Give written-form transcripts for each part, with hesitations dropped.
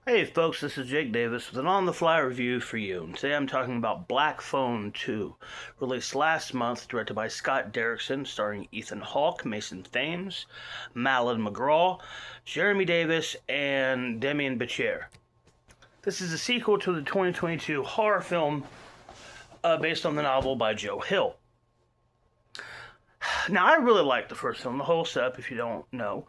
Hey folks, this is Jake Davis with an on-the-fly review for you. And today I'm talking about Black Phone 2, released last month, directed by Scott Derrickson, starring Ethan Hawke, Mason Thames, Malin McGraw, Jeremy Davis, and Demian Bichir. This is a sequel to the 2022 horror film based on the novel by Joe Hill. Now, I really liked the first film, the whole setup, if you don't know.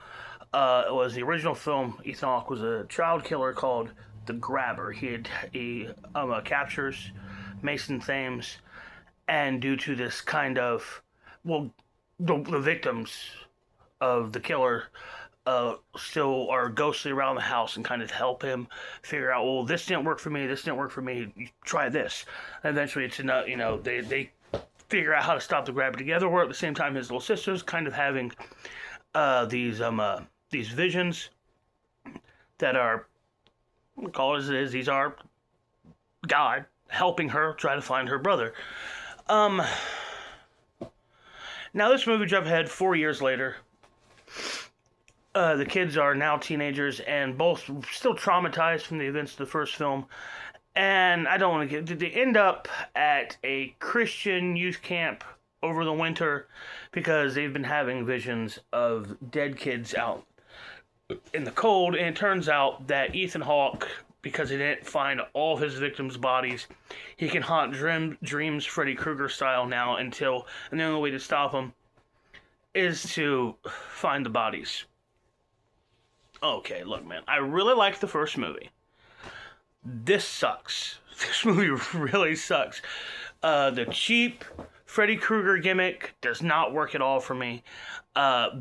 It was the original film. Ethan Hawke was a child killer called the Grabber. He captures Mason Thames, and due to this kind of, the victims of the killer still are ghostly around the house and kind of help him figure out, well, this didn't work for me, you try this. And eventually it's enough, they figure out how to stop the Grabber together, or at the same time his little sister's kind of having these visions that are, call it as it is, these are God helping her try to find her brother. Now this movie jumped ahead 4 years later. The kids are now teenagers and both still traumatized from the events of the first film. And I don't want to get... They end up at a Christian youth camp over the winter because they've been having visions of dead kids out in the cold. And it turns out that Ethan Hawke, because he didn't find all of his victims' bodies, he can haunt dreams Freddy Krueger style now and the only way to stop him is to find the bodies. Okay, look, man, I really liked the first movie. This sucks. This movie really sucks. The cheap Freddy Krueger gimmick does not work at all for me.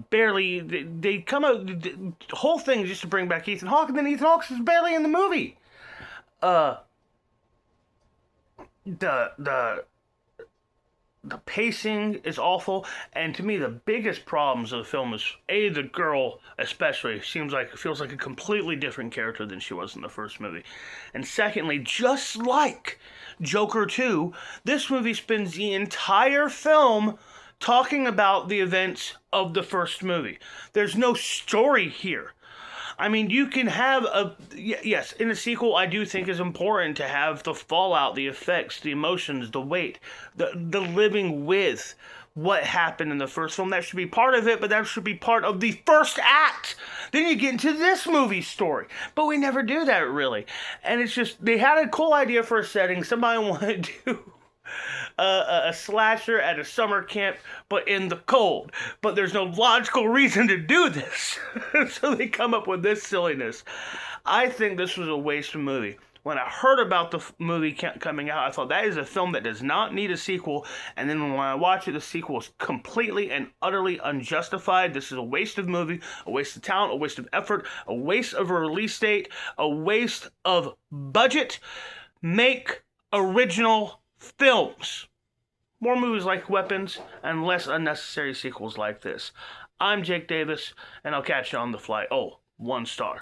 Barely, they come out, the whole thing just to bring back Ethan Hawke, and then Ethan Hawke is barely in the movie. The pacing is awful, and to me the biggest problems of the film is the girl especially feels like a completely different character than she was in the first movie. And secondly, just like Joker 2, this movie spends the entire film talking about the events of the first movie. There's no story here. I mean, you can have yes, in a sequel, I do think it's important to have the fallout, the effects, the emotions, the weight, the living with what happened in the first film. That should be part of it, but that should be part of the first act. Then you get into this movie's story. But we never do that, really. And it's just, they had a cool idea for a setting. Somebody wanted to do a slasher at a summer camp, but in the cold. But there's no logical reason to do this. So they come up with this silliness. I think this was a waste of movie. When I heard about the movie coming out, I thought that is a film that does not need a sequel. And then when I watch it, the sequel is completely and utterly unjustified. This is a waste of movie, a waste of talent, a waste of effort, a waste of a release date, a waste of budget. Make original films. More movies like Weapons and less unnecessary sequels like this. I'm Jake Davis, and I'll catch you on the fly. Oh, 1 star.